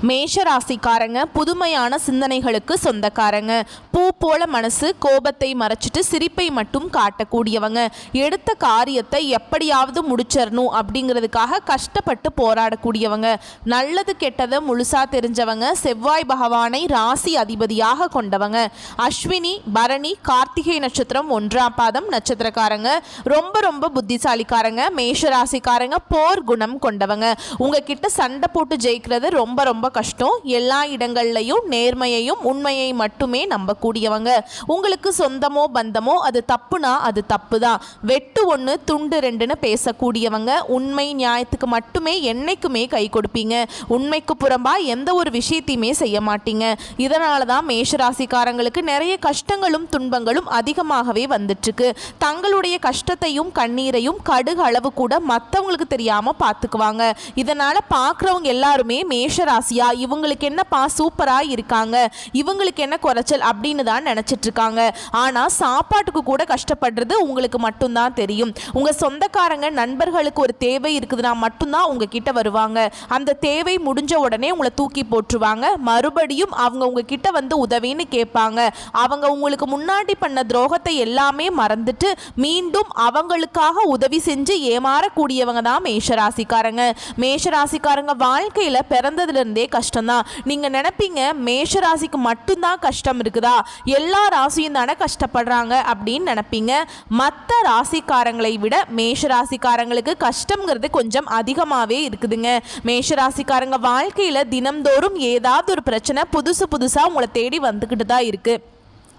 மேஷ ராசிக்காரங்க புதுமையான சிந்தனைகளுக்கு சொந்தக்காரங்க. பூ போல மனசு, கோபத்தை மறைச்சிட்டு சிரிப்பை மட்டும் காட்டக்கூடியவங்க. எடுத்த காரியத்தை எப்படியாவது முடிச்சிடணும் அப்படிங்கிறதுக்காக கஷ்டப்பட்டு போராடக்கூடியவங்க. நல்லது கெட்டதை முழுசா தெரிஞ்சவங்க. செவ்வாய் பகவானை ராசி அதிபதியாக கொண்டவங்க. அஸ்வினி, பரணி, கார்த்திகை நட்சத்திரம் 1ஆம் பாதம் நட்சத்திரக்காரங்க. ரொம்ப ரொம்ப புத்திசாலிக்காரங்க. மேஷ ராசிக்காரங்க போர் குணம் கொண்டவங்க. உங்ககிட்ட சண்டை போட்டு ஜெயிக்கிறது ரொம்ப ரொம்ப கஷ்டம். எல்லா இடங்கள்லையும் நேர்மையையும் உண்மையை மட்டுமே நம்பக்கூடியவங்க. உங்களுக்கு சொந்தமோ பந்தமோ அது தப்புனா அது தப்பு தான். வெட்டு ஒன்று துண்டு ரெண்டுன்னு பேசக்கூடியவங்க. உண்மை நியாயத்துக்கு மட்டுமே என்னைக்குமே கை கொடுப்பீங்க. உண்மைக்கு புறம்பா எந்த ஒரு விஷயத்தையுமே செய்ய மாட்டீங்க. இதனால தான் மேஷராசிக்காரங்களுக்கு நிறைய கஷ்டங்களும் துன்பங்களும் அதிகமாகவே வந்துட்டுருக்கு. தங்களுடைய கஷ்டத்தையும் கண்ணீரையும் கடுகு அளவு கூட மற்றவங்களுக்கு தெரியாம பார்த்துக்குவாங்க. இதனால பார்க்குறவங்க எல்லாருமே மேஷராசியா இவங்களுக்கு என்னப்பா சூப்பரா இருக்காங்க, இவங்களுக்கு என்ன குறைச்சல் அப்படின்னு தான் நினைச்சிட்டு இருக்காங்க. ஆனா சாப்பாட்டுக்கு கூட கஷ்டப்படுறது உங்களுக்கு மட்டும்தான் தெரியும். உங்க சொந்தக்காரங்க நண்பர்களுக்கு ஒரு தேவை இருக்குதுன்னா மட்டும்தான் உங்ககிட்ட வருவாங்க. அந்த தேவை முடிஞ்ச உடனே உங்களை தூக்கி போட்டுருவாங்க. மறுபடியும் அவங்க உங்ககிட்ட வந்து உதவின்னு கேட்பாங்க. அவங்க உங்களுக்கு முன்னாடி பண்ண துரோகத்தை எல்லாமே மறந்துட்டு மீண்டும் அவங்களுக்காக உதவி செஞ்சு ஏமாறக்கூடியவங்க தான் மேஷராசிக்காரங்க. மேஷராசிக்காரங்க வாழ்க்கையில பிறந்ததுல இருந்தே கஷ்டம்தான். நீங்க நினைப்பீங்க மேஷராசிக்கு மட்டும்தான் கஷ்டம் இருக்குதா, எல்லா ராசியும் தானே கஷ்டப்படுறாங்க அப்படின்னு நினைப்பீங்க. மற்ற ராசிக்காரங்களை விட மேஷராசிக்காரங்களுக்கு கஷ்டம்ங்கிறது கொஞ்சம் அதிகமாகவே இருக்குதுங்க. மேஷராசிக்காரங்க வாழ்க்கையில தினம்தோறும் ஏதாவது ஒரு பிரச்சனை புதுசு புதுசா உங்களை தேடி வந்துக்கிட்டு தான் இருக்கு.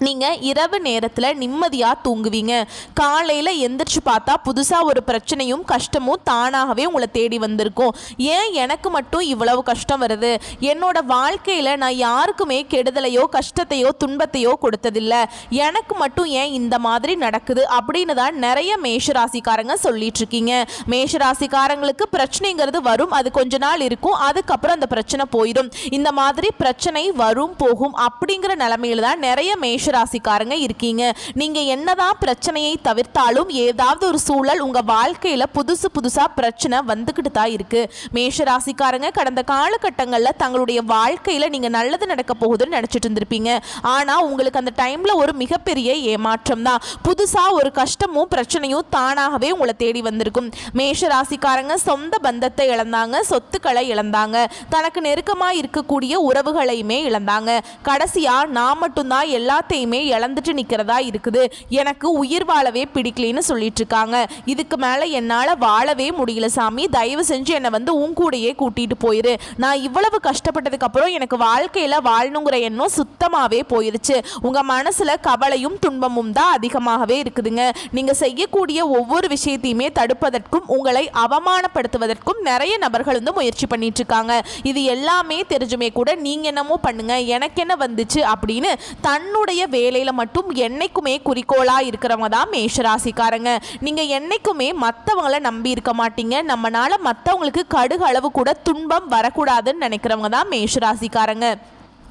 நீங்கள் இரவு நேரத்தில் நிம்மதியாக தூங்குவீங்க. காலையில் எந்திரிச்சு பார்த்தா புதுசாக ஒரு பிரச்சனையும் கஷ்டமும் தானாகவே உங்களை தேடி வந்திருக்கும். ஏன் எனக்கு மட்டும் இவ்வளவு கஷ்டம் வருது, என்னோட வாழ்க்கையில் நான் யாருக்குமே கெடுதலையோ கஷ்டத்தையோ துன்பத்தையோ கொடுத்ததில்லை, எனக்கு மட்டும் ஏன் இந்த மாதிரி நடக்குது அப்படின்னு தான் நிறைய மேஷராசிக்காரங்க சொல்லிட்டு இருக்கீங்க. மேஷராசிக்காரங்களுக்கு பிரச்சனைங்கிறது வரும், அது கொஞ்ச நாள் இருக்கும், அதுக்கப்புறம் அந்த பிரச்சனை போயிடும். இந்த மாதிரி பிரச்சனை வரும் போகும் அப்படிங்கிற நிலைமையில தான் நிறைய ராசிக்காரங்க இருக்கீங்க. நீங்க என்னதான் பிரச்சனையை தவிர்த்தாலும் ஏதாவது ஒரு சூழல் உங்க வாழ்க்கையில புதுசு புதுசா பிரச்சனை வந்துகிட்டு தான் இருக்கு. மேஷராசிக்காரங்க கடந்த காலகட்டங்களில் தங்களுடைய வாழ்க்கையில நீங்க நல்லது நடக்க போகுதுன்னு நினைச்சிட்டு இருந்திருப்பீங்க. ஆனா உங்களுக்கு அந்த டைம்ல ஒரு மிகப்பெரிய ஏமாற்றம் தான். புதுசா ஒரு கஷ்டமும் பிரச்சனையும் தானாகவே உங்களை தேடி வந்திருக்கும். மேஷராசிக்காரங்க சொந்த பந்தத்தை இழந்தாங்க, சொத்துக்களை இழந்தாங்க, தனக்கு நெருக்கமா இருக்கக்கூடிய உறவுகளையுமே இழந்தாங்க. கடைசியா நான் மட்டும்தான் எல்லாத்தையும் இழந்துட்டு நிக்கிறதா இருக்குது, எனக்கு உயிர் வாழவே பிடிக்கலன்னு சொல்லிட்டு இருக்காங்க. இதுக்கு மேல என்னால வாழவே முடியல சாமி, தயவு செஞ்சு என்னை வந்து உன் கூடையே கூட்டிட்டு போயிரு. நான் இவ்வளவு கஷ்டப்பட்டதுக்கு அப்புறம் எனக்கு வாழ்க்கையில வாழணுங்கிற எண்ணம் சுத்தமாவே போயிருச்சு. உங்க மனசுல கவலையும் துன்பமும் தான் அதிகமாகவே இருக்குதுங்க. நீங்க செய்யக்கூடிய ஒவ்வொரு விஷயத்தையுமே தடுப்பதற்கும் உங்களை அவமானப்படுத்துவதற்கும் நிறைய நபர்கள் வந்து முயற்சி பண்ணிட்டு இருக்காங்க. இது எல்லாமே தெரிஞ்சுமே கூட நீங்க என்னமோ பண்ணுங்க, எனக்கு என்ன வந்துச்சு அப்படின்னு தன்னுடைய வேலையில மட்டும் என்னைக்குமே குறிக்கோளா இருக்கிறவங்க தான் மேஷராசிக்காரங்க. நீங்க என்னைக்குமே மற்றவங்களை நம்பி இருக்க மாட்டீங்க. நம்மனால மற்றவங்களுக்கு கடுகு அளவு கூட துன்பம் வரக்கூடாதுன்னு நினைக்கிறவங்க தான் மேஷராசிக்காரங்க.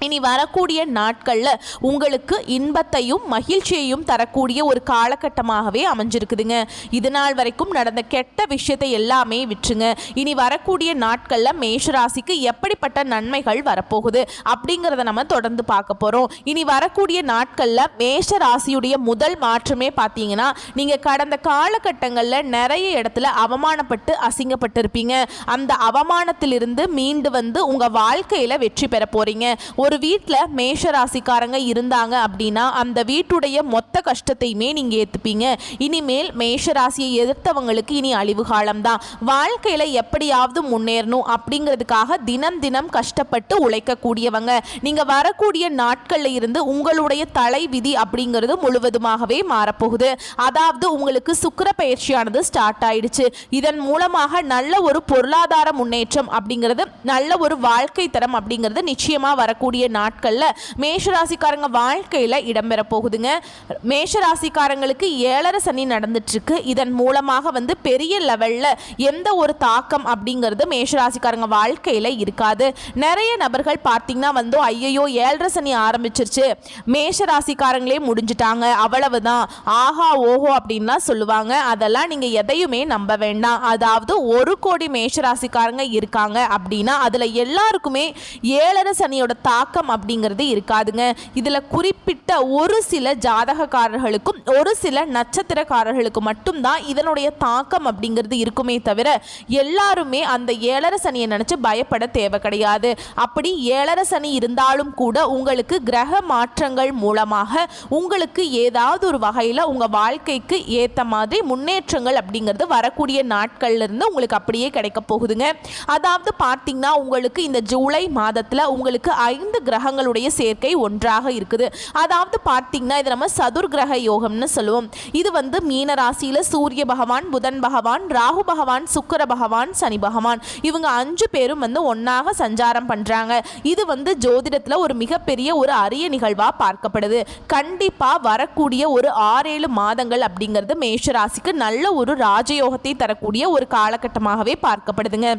இனி வரக்கூடிய நாட்களில் உங்களுக்கு இன்பத்தையும் மகிழ்ச்சியையும் தரக்கூடிய ஒரு காலகட்டமாகவே அமைஞ்சிருக்குதுங்க. இது நாள் வரைக்கும் நடந்த கெட்ட விஷயத்தை எல்லாமே விட்டுருங்க. இனி வரக்கூடிய நாட்களில் மேஷராசிக்கு எப்படிப்பட்ட நன்மைகள் வரப்போகுது அப்படிங்கிறத நம்ம தொடர்ந்து பார்க்க போகிறோம். இனி வரக்கூடிய நாட்களில் மேஷராசியுடைய முதல் மாற்றமே பார்த்தீங்கன்னா, நீங்கள் கடந்த காலகட்டங்களில் நிறைய இடத்துல அவமானப்பட்டு அசிங்கப்பட்டிருப்பீங்க. அந்த அவமானத்திலிருந்து மீண்டு வந்து உங்கள் வாழ்க்கையில் வெற்றி பெற போகிறீங்க. ஒரு வீட்டில் மேஷராசிக்காரங்க இருந்தாங்க அப்படின்னா அந்த வீட்டுடைய மொத்த கஷ்டத்தையுமே நீங்கள் ஏற்றுப்பீங்க. இனிமேல் மேஷராசியை எதிர்த்தவங்களுக்கு இனி அழிவு காலம்தான். வாழ்க்கையில் எப்படியாவது முன்னேறணும் அப்படிங்கிறதுக்காக தினம் தினம் கஷ்டப்பட்டு உழைக்கக்கூடியவங்க. நீங்கள் வரக்கூடிய நாட்களில் இருந்து உங்களுடைய தலை விதி அப்படிங்கிறது முழுவதுமாகவே மாறப்போகுது. அதாவது உங்களுக்கு சுக்கிர பயிற்சியானது ஸ்டார்ட் ஆயிடுச்சு. இதன் மூலமாக நல்ல ஒரு பொருளாதார முன்னேற்றம் அப்படிங்கிறது, நல்ல ஒரு வாழ்க்கை தரம் அப்படிங்கிறது நிச்சயமாக வரக்கூடிய வரக்கூடிய நாட்கள்ல மேஷராசிக்காரங்க வாழ்க்கையில இடம்பெற போகுதுங்க. மேஷராசிக்காரங்களுக்கு 7.5 சனி நடந்துட்டு இருக்கு. இதன் மூலமாக வந்து பெரிய லெவல்ல எந்த ஒரு தாக்கம் அப்படிங்கிறது மேஷராசிக்காரங்க வாழ்க்கையில இருக்காது. நிறைய நபர்கள் பார்த்தீங்கன்னா வந்து ஐயோ 7.5 சனி ஆரம்பிச்சிருச்சு, மேஷராசிக்காரங்களே முடிஞ்சிட்டாங்க, அவ்வளவுதான், ஆஹா ஓஹோ அப்படின்லாம் சொல்லுவாங்க. அதெல்லாம் நீங்க எதையுமே நம்ப வேண்டாம். அதாவது 1 கோடி மேஷராசிக்காரங்க இருக்காங்க அப்படின்னா அதுல எல்லாருக்குமே 7.5 சனியோட தாக்கம் அப்படிங்கிறது இருக்காதுங்க. இதுல குறிப்பிட்ட ஒரு சில ஜாதகக்காரர்களுக்கும் ஒரு சில நட்சத்திரக்காரர்களுக்கு மட்டும்தான் இதனுடைய தாக்கம் அப்படிங்கிறது இருக்குமே தவிர எல்லாருமே அந்த 7.5 சனியை நினைச்சு பயப்பட தேவை கிடையாது. அப்படி 7.5 சனி இருந்தாலும் கூட உங்களுக்கு கிரக மாற்றங்கள் மூலமாக உங்களுக்கு ஏதாவது ஒரு வகையில் உங்க வாழ்க்கைக்கு ஏற்ற மாதிரி முன்னேற்றங்கள் அப்படிங்கிறது வரக்கூடிய நாட்கள்ல இருந்து உங்களுக்கு அப்படியே கிடைக்க போகுதுங்க. அதாவது பார்த்தீங்கன்னா உங்களுக்கு இந்த ஜூலை மாதத்தில் உங்களுக்கு 5 கிரகங்களுடைய சேர்க்கை ஒன்றாக இருக்குது. அதாவது பார்த்தீங்கன்னா இது நம்ம சதுர் கிரக யோகம்னு சொல்லுவோம். இது வந்து மீன ராசியில சூரிய பகவான், புதன் பகவான், ராகு பகவான், சுக்கிர பகவான், சனி பகவான் இவங்க 5 பேரும் வந்து ஒன்னாக சஞ்சாரம் பண்றாங்க. இது வந்து ஜோதிடத்துல ஒரு மிகப்பெரிய ஒரு அரிய நிகழ்வா பார்க்கப்படுது. கண்டிப்பா வரக்கூடிய ஒரு 6-7 மாதங்கள் அப்படிங்கிறது மேஷ ராசிக்கு நல்ல ஒரு ராஜயோகத்தை தரக்கூடிய ஒரு காலகட்டமாகவே பார்க்கப்படுதுங்க.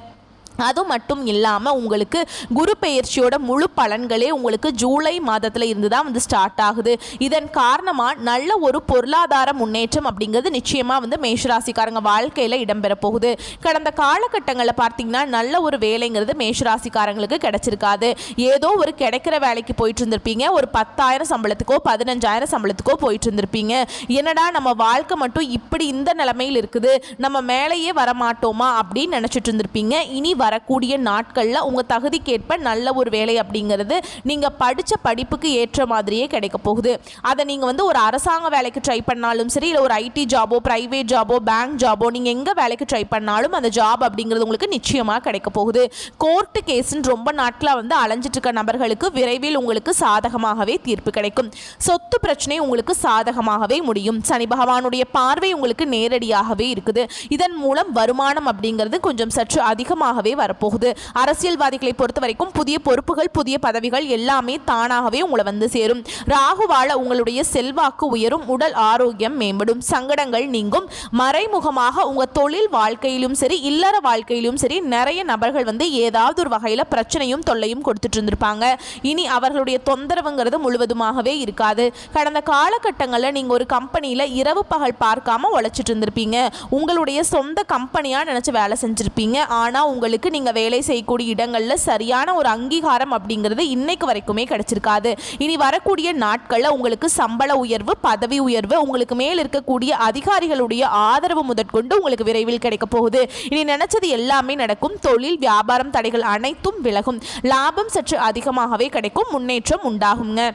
அது மட்டும் இல்லாமல் உங்களுக்கு குரு பெயர்ச்சியோட முழு பலன்களே உங்களுக்கு ஜூலை மாதத்தில் இருந்து தான் வந்து ஸ்டார்ட் ஆகுது. இதன் காரணமாக நல்ல ஒரு பொருளாதார முன்னேற்றம் அப்படிங்கிறது நிச்சயமாக வந்து மேஷராசிக்காரங்க வாழ்க்கையில் இடம்பெற போகுது. கடந்த காலகட்டங்களில் பார்த்தீங்கன்னா நல்ல ஒரு வேலைங்கிறது மேஷராசிக்காரங்களுக்கு கிடைச்சிருக்காது. ஏதோ ஒரு கிடைக்கிற வேலைக்கு போயிட்டு இருந்திருப்பீங்க, ஒரு 10,000 சம்பளத்துக்கோ 15,000 சம்பளத்துக்கோ போயிட்டு இருந்திருப்பீங்க. என்னடா நம்ம வாழ்க்கை மட்டும் இப்படி இந்த நிலைமையில் இருக்குது, நம்ம மேலேயே வரமாட்டோமா அப்படின்னு நினச்சிட்டு இருந்திருப்பீங்க. இனி வரக்கூடிய நாட்களில் உங்கள் தகுதிக்கேற்ப நல்ல ஒரு வேலை அப்படிங்கிறது நீங்கள் படித்த படிப்புக்கு ஏற்ற மாதிரியே கிடைக்க போகுது. அதை நீங்கள் வந்து ஒரு அரசாங்க வேலைக்கு ட்ரை பண்ணாலும் சரி, இல்லை ஒரு ஐடி ஜாபோ, ப்ரைவேட் ஜாபோ, பேங்க் ஜாபோ, நீங்கள் எங்கே வேலைக்கு ட்ரை பண்ணாலும் அந்த ஜாப் அப்படிங்கிறது உங்களுக்கு நிச்சயமாக கிடைக்க போகுது. கோர்ட்டு கேஸுன்னு ரொம்ப நாட்களாக வந்து அலைஞ்சிட்டு இருக்க நபர்களுக்கு விரைவில் உங்களுக்கு சாதகமாகவே தீர்ப்பு கிடைக்கும். சொத்து பிரச்சனை உங்களுக்கு சாதகமாகவே முடியும். சனி பகவானுடைய பார்வை உங்களுக்கு நேரடியாகவே இருக்குது. இதன் மூலம் வருமானம் அப்படிங்கிறது கொஞ்சம் சற்று அதிகமாகவே வரப்போகுது. அரசியல்வாதிகளை பொறுத்த வரைக்கும் புதிய பொறுப்புகள், புதிய பதவிகள் எல்லாமே தானாகவே உங்களை வந்து சேரும். ராகுவால உங்களுடைய செல்வாக்கு உயரும், உடல் ஆரோக்கியம் மேம்படும், சங்கடங்கள் நீங்கும். மறைமுகமாக உங்க தொழில் வாழ்க்கையிலும் சரி, இல்லற வாழ்க்கையிலும் சரி நிறைய நபர்கள் வந்து ஏதாவது ஒரு வகையில் பிரச்சனையும் தொல்லையும் கொடுத்துட்டு இருந்திருப்பாங்க. இனி அவர்களுடைய தொந்தரவுங்கிறது முழுவதுமாகவே இருக்காது. கடந்த காலகட்டங்களில் நீங்க ஒரு கம்பெனியில இரவு பகல் பார்க்காம உழைச்சிட்டு இருந்திருப்பீங்க. உங்களுடைய சொந்த கம்பெனியா நினைச்சு வேலை செஞ்சிருப்பீங்க. ஆனா உங்களுக்கு நீங்க வேலை செய்யக்கூடிய இடங்கள்ல சரியான ஒரு அங்கீகாரம் அப்படிங்கிறது இன்னைக்கு வரைக்குமே கிடைச்சிருக்காது. இனி வரக்கூடிய நாட்கள்ல உங்களுக்கு சம்பள உயர்வு, பதவி உயர்வு, உங்களுக்கு மேல் இருக்கக்கூடிய அதிகாரிகளுடைய ஆதரவு முதற்கொண்டு உங்களுக்கு விரைவில் கிடைக்க போகுது. இனி நினைச்சது எல்லாமே நடக்கும். தொழில் வியாபாரம் தடைகள் அனைத்தும் விலகும். லாபம் சற்று அதிகமாகவே கிடைக்கும். முன்னேற்றம் உண்டாகுங்க.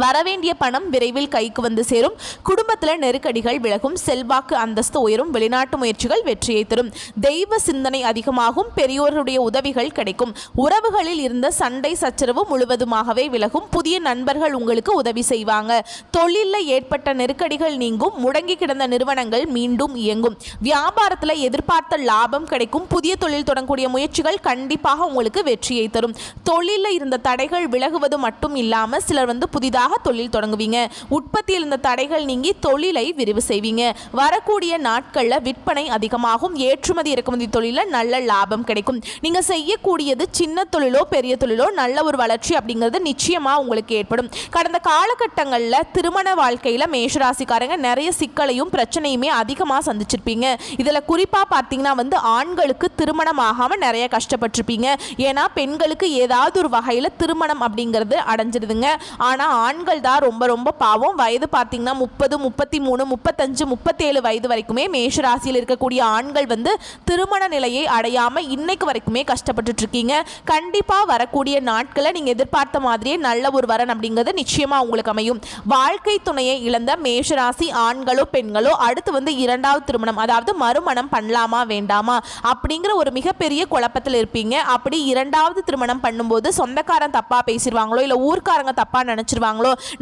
வரவேண்டிய பணம் விரைவில் கைக்கு வந்து சேரும். குடும்பத்தில் நெருக்கடிகள் விலகும். செல்வாக்கு அந்தஸ்து உயரும். வெளிநாட்டு முயற்சிகள் வெற்றியை தரும். தெய்வ சிந்தனை அதிகமாகும். பெரியோருடைய உதவிகள் கிடைக்கும். உறவுகளில் இருந்த சண்டை சச்சரவு முழுவதுமாகவே விலகும். புதிய நண்பர்கள் உங்களுக்கு உதவி செய்வாங்க. தொழிலில் ஏற்பட்ட நெருக்கடிகள் நீங்கும். முடங்கி கிடந்த நிறுவனங்கள் மீண்டும் இயங்கும். வியாபாரத்தில் எதிர்பார்த்த லாபம் கிடைக்கும். புதிய தொழில் தொடங்கக்கூடிய முயற்சிகள் கண்டிப்பாக உங்களுக்கு வெற்றியை தரும். தொழிலில் இருந்த தடைகள் விலகுவது மட்டும் இல்லாமல் சிலர் வந்து புதிதாக தொழில் தொடங்குவீங்க. உற்பத்தியில் இருந்த தடைகள் நீங்கி தொழிலை விரிவு செய்வீங்க. வரக்கூடிய நாட்களில் விற்பனை அதிகமாகும். ஏற்றுமதி இறக்குமதி தொழிலில் நல்ல லாபம் கிடைக்கும். நீங்க செய்யக்கூடியது சின்ன தொழிலோ பெரிய தொழிலோ நல்ல ஒரு வளர்ச்சி அப்படிங்கிறது நிச்சயமா உங்களுக்கு ஏற்படும். கடந்த காலகட்டங்களில் திருமண வாழ்க்கையில் மேஷராசிக்காரங்க நிறைய சிக்கலையும் பிரச்சனையுமே அதிகமாக சந்திச்சிருப்பீங்க. இதில் குறிப்பாக பார்த்தீங்கன்னா வந்து ஆண்களுக்கு திருமணம் ஆகாமல் நிறைய கஷ்டப்பட்டிருப்பீங்க. ஏன்னா பெண்களுக்கு ஏதாவது ஒரு வகையில் திருமணம் அப்படிங்கிறது அடைஞ்சிருதுங்க. ஆனால் ஆண்கள் தான் ரொம்ப ரொம்ப பாவம். வயது பார்த்தீங்கன்னா 30, 33, 35, 37 வயது வரைக்குமே மேஷராசியில் இருக்கக்கூடிய ஆண்கள் வந்து திருமண நிலையை அடையாமல் இன்னைக்கு வரைக்குமே கஷ்டப்பட்டுட்டு இருக்கீங்க. கண்டிப்பாக வரக்கூடிய நாட்களை நீங்கள் எதிர்பார்த்த மாதிரியே நல்ல ஒரு வரன் அப்படிங்கிறது நிச்சயமாக உங்களுக்கு அமையும். வாழ்க்கை துணையை இழந்த மேஷராசி ஆண்களோ பெண்களோ அடுத்து வந்து 2வது திருமணம், அதாவது மறுமணம் பண்ணலாமா வேண்டாமா அப்படிங்கிற ஒரு மிகப்பெரிய குழப்பத்தில் இருப்பீங்க. அப்படி 2வது திருமணம் பண்ணும்போது சொந்தக்காரன் தப்பாக பேசிடுவாங்களோ, இல்லை ஊர்க்காரங்க தப்பாக நினச்சிருவாங்களோ,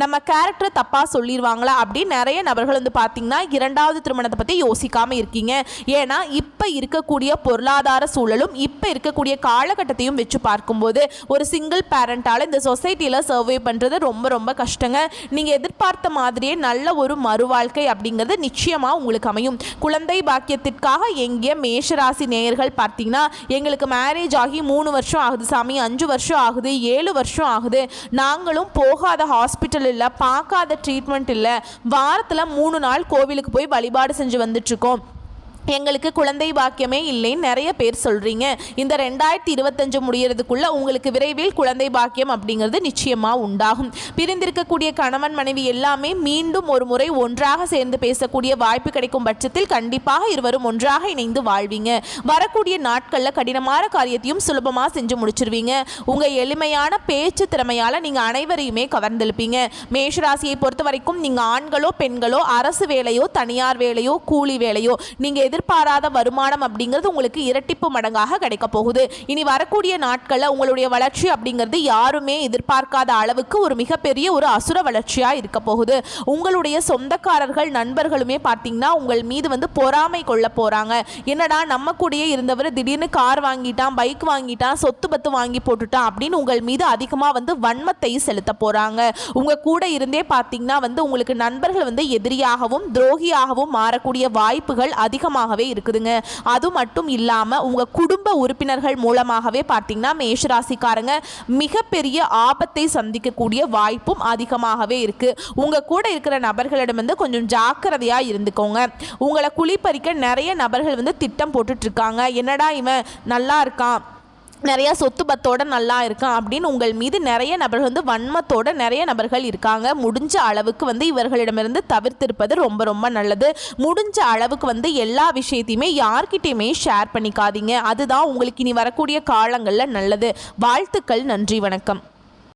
நம்ம கேரக்டர் தப்பாக சொல்லிடுவாங்களா அப்படின்னு நிறைய நபர்கள் வந்து பார்த்தீங்கன்னா இரண்டாவது திருமணத்தை பற்றி யோசிக்காமல் இருக்கீங்க. ஏன்னா இப்போ இருக்கக்கூடிய பொருளாதார சூழலும் இப்போ இருக்கக்கூடிய காலகட்டத்தையும் வச்சு பார்க்கும்போது ஒரு சிங்கிள் பேரண்டால் இந்த சொசைட்டியில் சர்வே பண்ணுறது ரொம்ப ரொம்ப கஷ்டங்க. நீங்கள் எதிர்பார்த்த மாதிரியே நல்ல ஒரு மறுவாழ்க்கை அப்படிங்கிறது நிச்சயமாக உங்களுக்கு அமையும். குழந்தை பாக்கியத்திற்காக எங்கே மேஷராசி நேயர்கள் பார்த்தீங்கன்னா எங்களுக்கு மேரேஜ் ஆகி 3 வருஷம் ஆகுது சாமி, 5 வருஷம் ஆகுது, 7 வருஷம் ஆகுது, நாங்களும் போகாத ஹாஸ்பிட்டல் இல்லை, பார்க்காத ட்ரீட்மெண்ட் இல்லை, வாரத்தில் 3 நாள் கோவிலுக்கு போய் வழிபாடு செஞ்சு வந்துட்டுருக்கோம், எங்களுக்கு குழந்தை பாக்கியமே இல்லைன்னு நிறைய பேர் சொல்கிறீங்க. இந்த 2025 முடியறதுக்குள்ள உங்களுக்கு விரைவில் குழந்தை பாக்கியம் அப்படிங்கிறது நிச்சயமாக உண்டாகும். பிரிந்திருக்கக்கூடிய கணவன் மனைவி எல்லாமே மீண்டும் ஒரு முறை ஒன்றாக சேர்ந்து பேசக்கூடிய வாய்ப்பு கிடைக்கும் பட்சத்தில் கண்டிப்பாக இருவரும் ஒன்றாக இணைந்து வாழ்வீங்க. வரக்கூடிய நாட்களில் கடினமான காரியத்தையும் சுலபமாக செஞ்சு முடிச்சிருவீங்க. உங்கள் எளிமையான பேச்சு திறமையால் நீங்கள் அனைவரையுமே கவர்ந்தெழுப்பீங்க. மேஷராசியை பொறுத்த வரைக்கும் நீங்கள் ஆண்களோ பெண்களோ அரசு வேலையோ தனியார் வேலையோ கூலி வேலையோ நீங்கள் எதிர்பாராத வருமானம் அப்படிங்கிறது உங்களுக்கு இரட்டிப்பு மடங்காக கிடைக்க போகுது. இனி வரக்கூடிய நாட்களில் உங்களுடைய வளர்ச்சி அப்படிங்கிறது யாருமே எதிர்பார்க்காத அளவுக்கு ஒரு மிகப்பெரிய ஒரு அசுர வளர்ச்சியாக இருக்க போகுது. உங்களுடைய சொந்தக்காரர்கள் நண்பர்களுமே பார்த்தீங்கன்னா உங்கள் மீது வந்து பொறாமை கொள்ள போகிறாங்க. என்னடா நம்ம கூடயே இருந்தவர் திடீர்னு கார் வாங்கிட்டான், பைக் வாங்கிட்டான், சொத்து பத்து வாங்கி போட்டுட்டான் அப்படின்னு உங்கள் மீது அதிகமாக வந்து வன்மத்தை செலுத்த போகிறாங்க. உங்கள் கூட இருந்தே பார்த்தீங்கன்னா வந்து உங்களுக்கு நண்பர்கள் வந்து எதிரியாகவும் துரோகியாகவும் மாறக்கூடிய வாய்ப்புகள் அதிகமாக இருக்குதுங்க. அது மட்டும் இல்லாம உங்க குடும்ப உறுப்பினர்கள் மூலமாகவே பார்த்தீங்கன்னா மேஷராசிக்காரங்க மிகப்பெரிய ஆபத்தை சந்திக்கக்கூடிய வாய்ப்பும் அதிகமாகவே இருக்கு. உங்க கூட இருக்கிற நபர்களிடம் வந்து கொஞ்சம் ஜாக்கிரதையா இருந்துக்கோங்க. உங்களை குளிப்பறிக்க நிறைய நபர்கள் வந்து திட்டம் போட்டுட்டு இருக்காங்க. என்னடா இவன் நல்லா இருக்கான், நிறைய சொத்து பத்தோட நல்லா இருக்கான் அப்படின்னு உங்கள் மீது நிறைய நபர்கள் வந்து வன்மத்தோட நிறைய நபர்கள் இருக்காங்க. முடிஞ்ச அளவுக்கு வந்து இவர்களிடமிருந்து தவிர்த்திருப்பது ரொம்ப ரொம்ப நல்லது. முடிஞ்ச அளவுக்கு வந்து எல்லா விஷயத்தையுமே யார்கிட்டையுமே ஷேர் பண்ணிக்காதீங்க. அதுதான் உங்களுக்கு இனி வரக்கூடிய காலங்களில் நல்லது. வாழ்த்துக்கள். நன்றி, வணக்கம்.